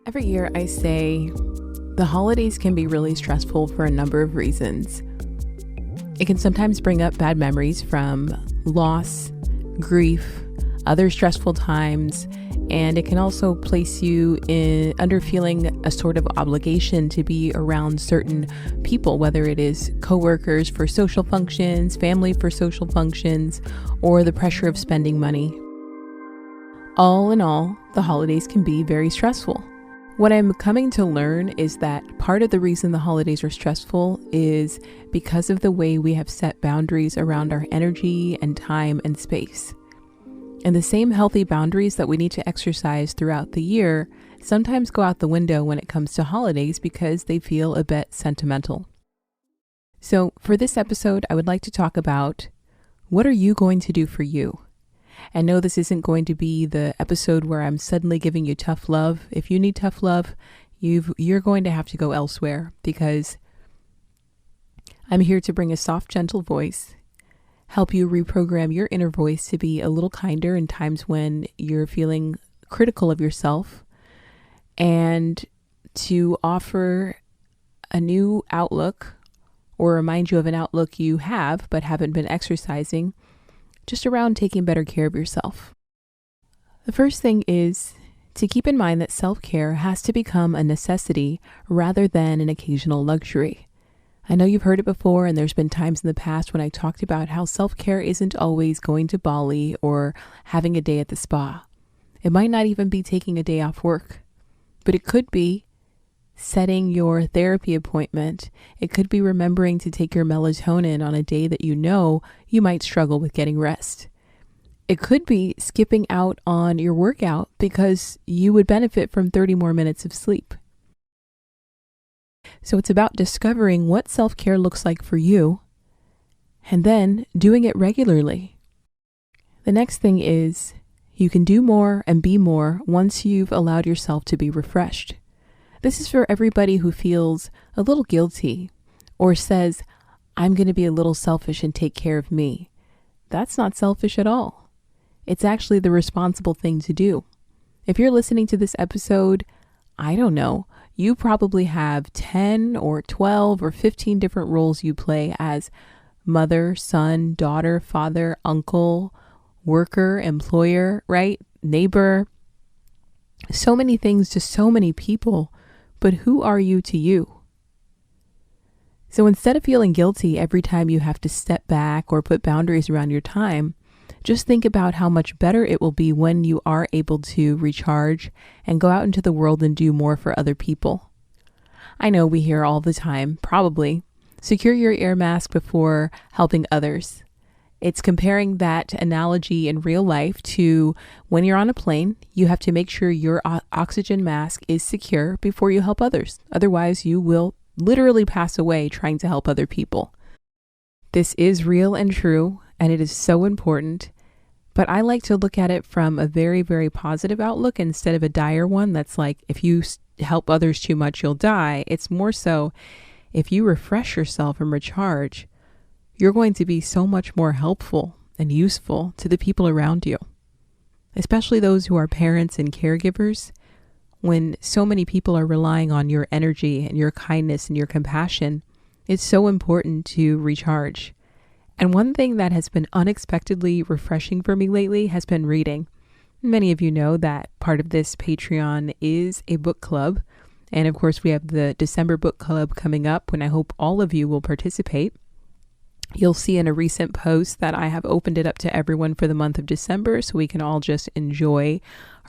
Every year I say the holidays can be really stressful for a number of reasons. It can sometimes bring up bad memories from loss, grief, other stressful times, and it can also place you under feeling a sort of obligation to be around certain people, whether it is coworkers for social functions, family for social functions, or the pressure of spending money. All in all, the holidays can be very stressful. What I'm coming to learn is that part of the reason the holidays are stressful is because of the way we have set boundaries around our energy and time and space. And the same healthy boundaries that we need to exercise throughout the year sometimes go out the window when it comes to holidays because they feel a bit sentimental. So for this episode, I would like to talk about what are you going to do for you? And no, this isn't going to be the episode where I'm suddenly giving you tough love. If you need tough love, you're going to have to go elsewhere because I'm here to bring a soft, gentle voice, help you reprogram your inner voice to be a little kinder in times when you're feeling critical of yourself, and to offer a new outlook or remind you of an outlook you have but haven't been exercising, just around taking better care of yourself. The first thing is to keep in mind that self-care has to become a necessity rather than an occasional luxury. I know you've heard it before, and there's been times in the past when I talked about how self-care isn't always going to Bali or having a day at the spa. It might not even be taking a day off work, but it could be setting your therapy appointment. It could be remembering to take your melatonin on a day that you know you might struggle with getting rest. It could be skipping out on your workout because you would benefit from 30 more minutes of sleep. So it's about discovering what self-care looks like for you and then doing it regularly. The next thing is you can do more and be more once you've allowed yourself to be refreshed. This is for everybody who feels a little guilty or says, I'm going to be a little selfish and take care of me. That's not selfish at all. It's actually the responsible thing to do. If you're listening to this episode, I don't know, you probably have 10 or 12 or 15 different roles you play as mother, son, daughter, father, uncle, worker, employer, right? Neighbor. So many things to so many people. But who are you to you? So instead of feeling guilty every time you have to step back or put boundaries around your time, just think about how much better it will be when you are able to recharge and go out into the world and do more for other people. I know we hear all the time, probably, secure your air mask before helping others. It's comparing that analogy in real life to when you're on a plane, you have to make sure your oxygen mask is secure before you help others. Otherwise, you will literally pass away trying to help other people. This is real and true, and it is so important. But I like to look at it from a very, very positive outlook instead of a dire one that's like, if you help others too much, you'll die. It's more so, if you refresh yourself and recharge, you're going to be so much more helpful and useful to the people around you, especially those who are parents and caregivers. When so many people are relying on your energy and your kindness and your compassion, it's so important to recharge. And one thing that has been unexpectedly refreshing for me lately has been reading. Many of you know that part of this Patreon is a book club. And of course, we have the December book club coming up when I hope all of you will participate. You'll see in a recent post that I have opened it up to everyone for the month of December so we can all just enjoy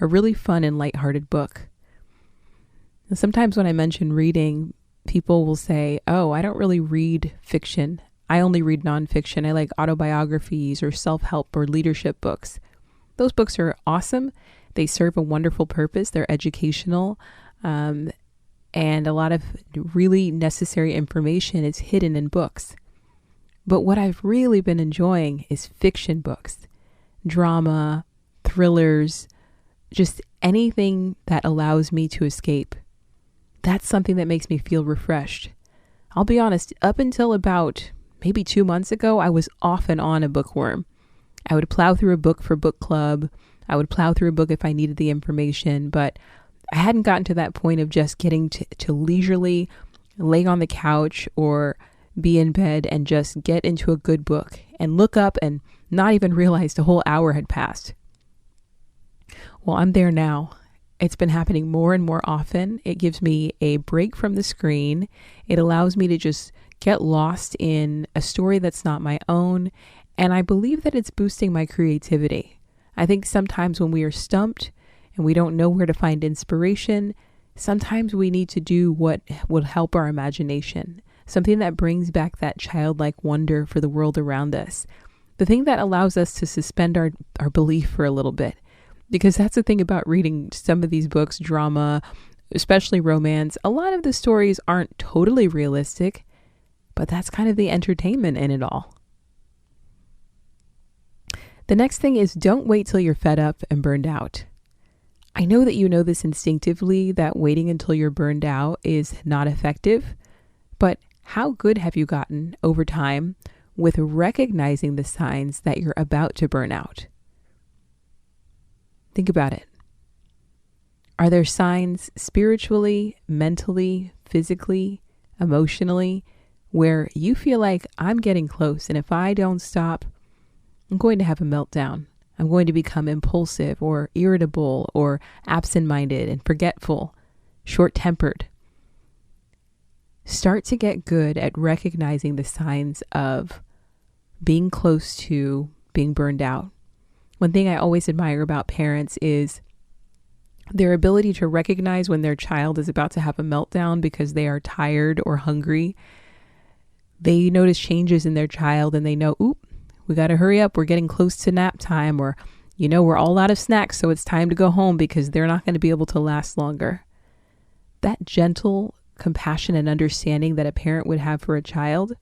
a really fun and lighthearted book. And sometimes when I mention reading, people will say, oh, I don't really read fiction. I only read nonfiction. I like autobiographies or self-help or leadership books. Those books are awesome. They serve a wonderful purpose. They're educational. And a lot of really necessary information is hidden in books. But what I've really been enjoying is fiction books, drama, thrillers, just anything that allows me to escape. That's something that makes me feel refreshed. I'll be honest, up until about maybe 2 months ago, I was off and on a bookworm. I would plow through a book for book club. I would plow through a book if I needed the information. But I hadn't gotten to that point of just getting to leisurely lay on the couch or be in bed and just get into a good book and look up and not even realize the whole hour had passed. Well, I'm there now. It's been happening more and more often. It gives me a break from the screen. It allows me to just get lost in a story that's not my own. And I believe that it's boosting my creativity. I think sometimes when we are stumped and we don't know where to find inspiration, sometimes we need to do what will help our imagination, something that brings back that childlike wonder for the world around us, the thing that allows us to suspend our belief for a little bit. Because that's the thing about reading some of these books, drama, especially romance. A lot of the stories aren't totally realistic, but that's kind of the entertainment in it all. The next thing is don't wait till you're fed up and burned out. I know that you know this instinctively, that waiting until you're burned out is not effective, but how good have you gotten over time with recognizing the signs that you're about to burn out? Think about it. Are there signs spiritually, mentally, physically, emotionally, where you feel like I'm getting close, and if I don't stop, I'm going to have a meltdown. I'm going to become impulsive or irritable or absent-minded and forgetful, short-tempered. Start to get good at recognizing the signs of being close to being burned out. One thing I always admire about parents is their ability to recognize when their child is about to have a meltdown because they are tired or hungry. They notice changes in their child and they know, oop, we got to hurry up. We're getting close to nap time, or, we're all out of snacks, so it's time to go home because they're not going to be able to last longer. That gentle compassion and understanding that a parent would have for a child,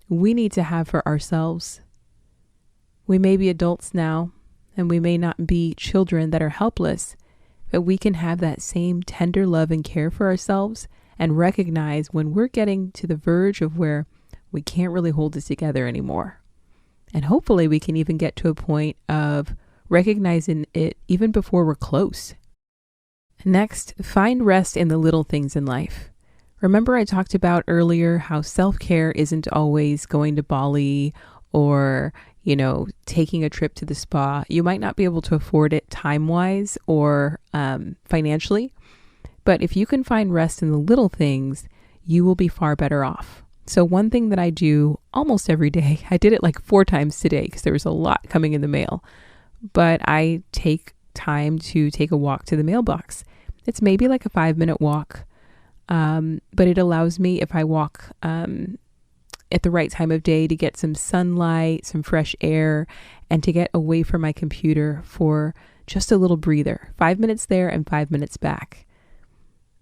we need to have for ourselves. We may be adults now, and we may not be children that are helpless, but we can have that same tender love and care for ourselves and recognize when we're getting to the verge of where we can't really hold it together anymore. And hopefully we can even get to a point of recognizing it even before we're close. Next, find rest in the little things in life. Remember I talked about earlier how self-care isn't always going to Bali or taking a trip to the spa. You might not be able to afford it time-wise or financially, but if you can find rest in the little things, you will be far better off. So one thing that I do almost every day, I did it like 4 times today because there was a lot coming in the mail, but I take time to take a walk to the mailbox. It's maybe like a 5-minute walk, but it allows me, if I walk at the right time of day, to get some sunlight, some fresh air, and to get away from my computer for just a little breather. 5 minutes there and 5 minutes back.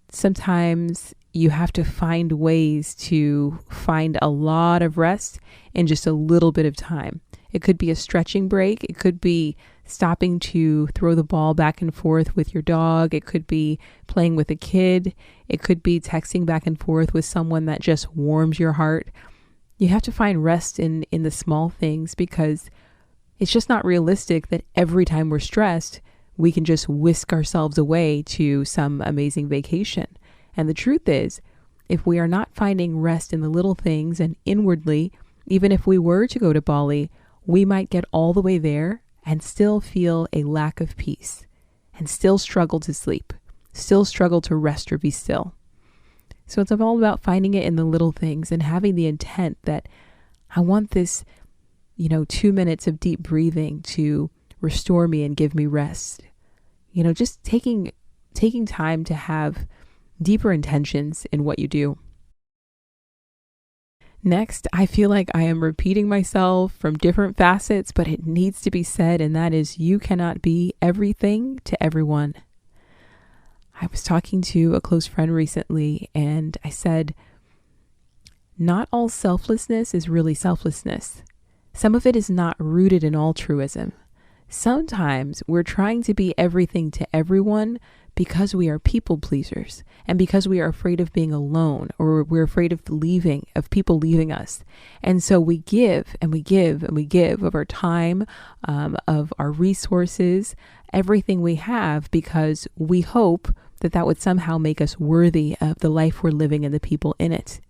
Sometimes you have to find ways to find a lot of rest in just a little bit of time. It could be a stretching break. It could be stopping to throw the ball back and forth with your dog. It could be playing with a kid. It could be texting back and forth with someone that just warms your heart. You have to find rest in the small things because it's just not realistic that every time we're stressed, we can just whisk ourselves away to some amazing vacation. And the truth is, if we are not finding rest in the little things and inwardly, even if we were to go to Bali, we might get all the way there and still feel a lack of peace and still struggle to sleep, still struggle to rest or be still. So it's all about finding it in the little things and having the intent that I want this, 2 minutes of deep breathing to restore me and give me rest. Just taking time to have deeper intentions in what you do. Next, I feel like I am repeating myself from different facets, but it needs to be said, and that is you cannot be everything to everyone. I was talking to a close friend recently, and I said, not all selflessness is really selflessness. Some of it is not rooted in altruism. Sometimes we're trying to be everything to everyone because we are people pleasers and because we are afraid of being alone, or we're afraid of people leaving us. And so we give and we give and we give of our time, of our resources, everything we have, because we hope that that would somehow make us worthy of the life we're living and the people in it.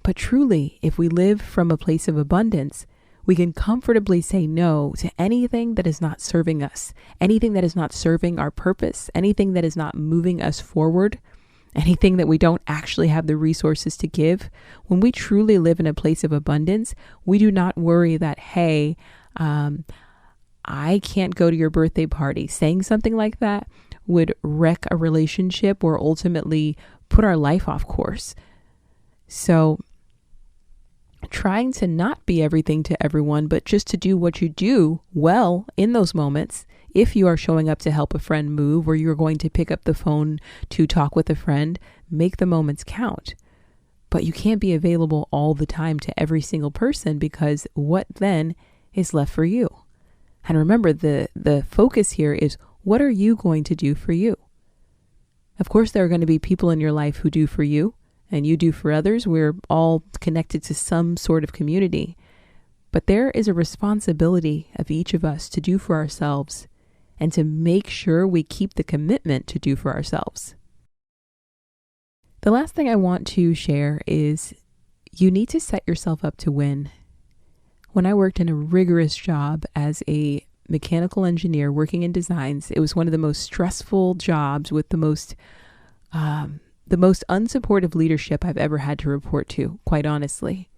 But truly, if we live from a place of abundance, we can comfortably say no to anything that is not serving us, anything that is not serving our purpose, anything that is not moving us forward, anything that we don't actually have the resources to give. When we truly live in a place of abundance, we do not worry that, hey, I can't go to your birthday party. Saying something like that would wreck a relationship or ultimately put our life off course. So trying to not be everything to everyone, but just to do what you do well in those moments. If you are showing up to help a friend move, or you're going to pick up the phone to talk with a friend, make the moments count. But you can't be available all the time to every single person, because what then is left for you? And remember, the focus here is, what are you going to do for you? Of course, there are going to be people in your life who do for you, and you do for others. We're all connected to some sort of community. But there is a responsibility of each of us to do for ourselves, and to make sure we keep the commitment to do for ourselves. The last thing I want to share is, you need to set yourself up to win. When I worked in a rigorous job as a mechanical engineer working in designs, it was one of the most stressful jobs with the most unsupportive leadership I've ever had to report to, quite honestly.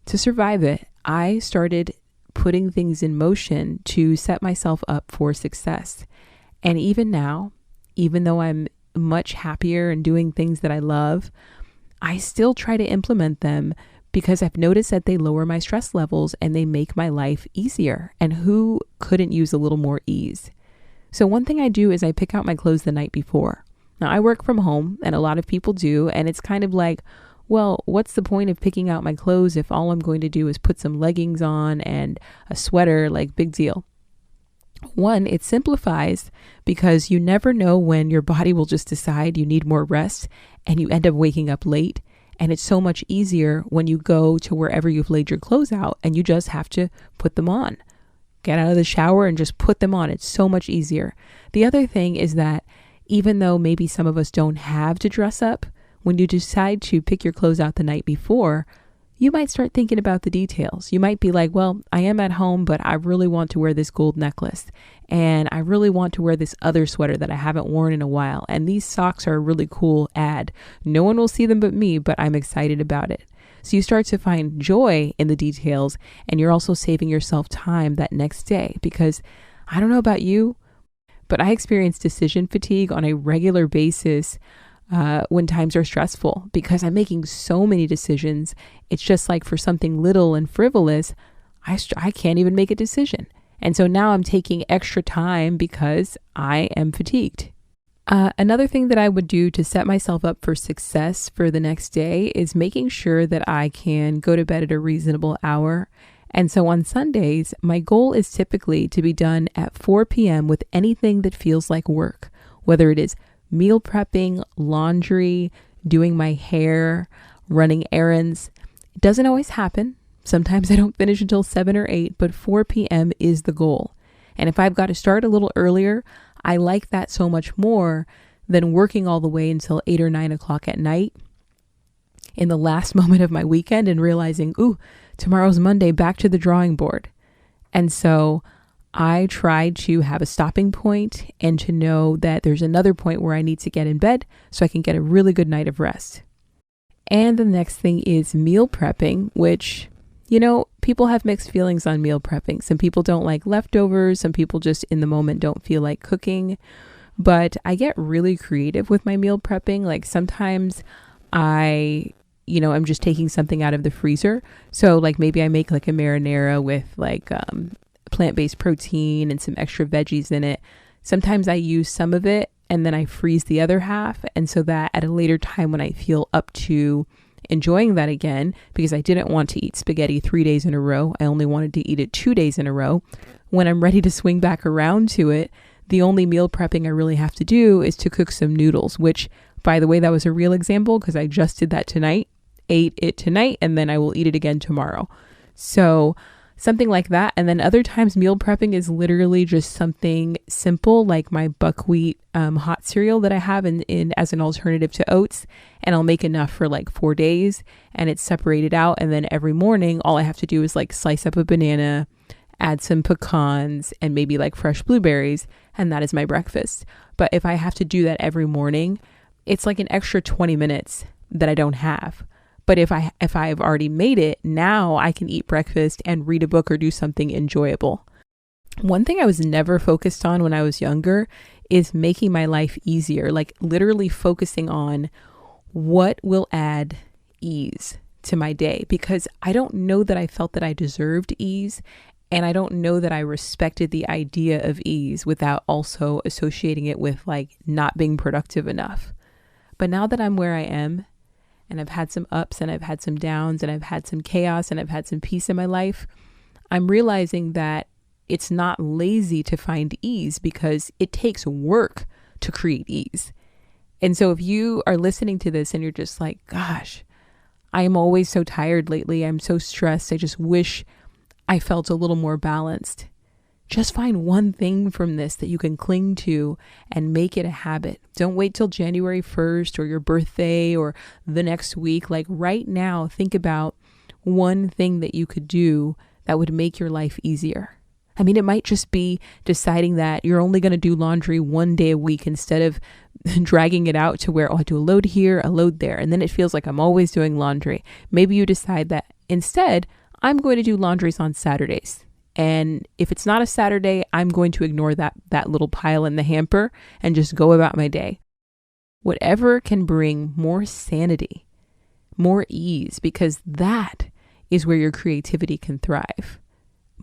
To survive it, I started putting things in motion to set myself up for success. And even now, even though I'm much happier and doing things that I love, I still try to implement them, because I've noticed that they lower my stress levels and they make my life easier. And who couldn't use a little more ease? So one thing I do is I pick out my clothes the night before. Now, I work from home, and a lot of people do, and it's kind of like, well, what's the point of picking out my clothes if all I'm going to do is put some leggings on and a sweater? Like, big deal. One, it simplifies, because you never know when your body will just decide you need more rest and you end up waking up late. And it's so much easier when you go to wherever you've laid your clothes out and you just have to put them on. Get out of the shower and just put them on. It's so much easier. The other thing is that even though maybe some of us don't have to dress up, when you decide to pick your clothes out the night before, you might start thinking about the details. You might be like, well, I am at home, but I really want to wear this gold necklace. And I really want to wear this other sweater that I haven't worn in a while. And these socks are a really cool ad. No one will see them but me, but I'm excited about it. So you start to find joy in the details, and you're also saving yourself time that next day. Because I don't know about you, but I experience decision fatigue on a regular basis when times are stressful, because I'm making so many decisions. It's just like, for something little and frivolous, I can't even make a decision. And so now I'm taking extra time because I am fatigued. Another thing that I would do to set myself up for success for the next day is making sure that I can go to bed at a reasonable hour. And so on Sundays, my goal is typically to be done at 4 p.m. with anything that feels like work, whether it is meal prepping, laundry, doing my hair, running errands. It doesn't always happen. Sometimes I don't finish until 7 or 8, but 4 p.m. is the goal. And if I've got to start a little earlier, I like that so much more than working all the way until 8 or 9 o'clock at night in the last moment of my weekend and realizing, ooh, tomorrow's Monday, back to the drawing board. And so I try to have a stopping point and to know that there's another point where I need to get in bed so I can get a really good night of rest. And the next thing is meal prepping, which, people have mixed feelings on meal prepping. Some people don't like leftovers. Some people just in the moment don't feel like cooking. But I get really creative with my meal prepping. Like sometimes I'm just taking something out of the freezer. So like maybe I make like a marinara with like plant-based protein and some extra veggies in it. Sometimes I use some of it and then I freeze the other half. And so that at a later time when I feel up to enjoying that again because I didn't want to eat spaghetti 3 days in a row. I only wanted to eat it 2 days in a row. When I'm ready to swing back around to it, the only meal prepping I really have to do is to cook some noodles, which, by the way, that was a real example because I just did that tonight, ate it tonight, and then I will eat it again tomorrow. So something like that. And then other times meal prepping is literally just something simple like my buckwheat hot cereal that I have in as an alternative to oats. And I'll make enough for like 4 days and it's separated out. And then every morning, all I have to do is like slice up a banana, add some pecans and maybe like fresh blueberries. And that is my breakfast. But if I have to do that every morning, it's like an extra 20 minutes that I don't have. But if I've already made it, now I can eat breakfast and read a book or do something enjoyable. One thing I was never focused on when I was younger is making my life easier, like literally focusing on what will add ease to my day, because I don't know that I felt that I deserved ease. And I don't know that I respected the idea of ease without also associating it with like not being productive enough. But now that I'm where I am, and I've had some ups and I've had some downs and I've had some chaos and I've had some peace in my life, I'm realizing that it's not lazy to find ease because it takes work to create ease. And so if you are listening to this and you're just like, gosh, I am always so tired lately. I'm so stressed. I just wish I felt a little more balanced. Just find one thing from this that you can cling to and make it a habit. Don't wait till January 1st or your birthday or the next week. Like right now, think about one thing that you could do that would make your life easier. I mean, it might just be deciding that you're only going to do laundry 1 day a week instead of dragging it out to where, oh, I do a load here, a load there. And then it feels like I'm always doing laundry. Maybe you decide that instead, I'm going to do laundries on Saturdays. And if it's not a Saturday, I'm going to ignore that little pile in the hamper and just go about my day. Whatever can bring more sanity, more ease, because that is where your creativity can thrive.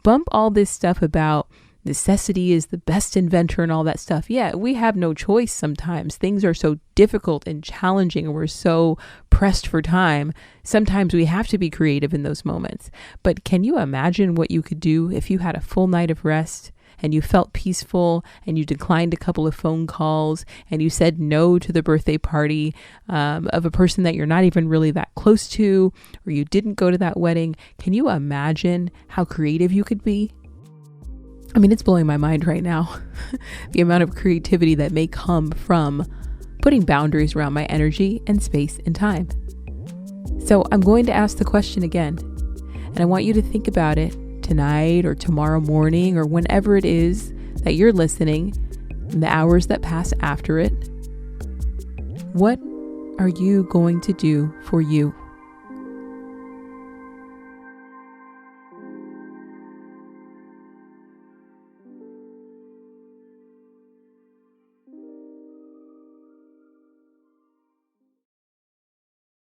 Bump all this stuff about necessity is the best inventor and all that stuff. Yeah, we have no choice sometimes. Things are so difficult and challenging and we're so pressed for time. Sometimes we have to be creative in those moments. But can you imagine what you could do if you had a full night of rest and you felt peaceful and you declined a couple of phone calls and you said no to the birthday party of a person that you're not even really that close to, or you didn't go to that wedding? Can you imagine how creative you could be? I mean, it's blowing my mind right now, the amount of creativity that may come from putting boundaries around my energy and space and time. So I'm going to ask the question again, and I want you to think about it tonight or tomorrow morning or whenever it is that you're listening, in the hours that pass after it. What are you going to do for you?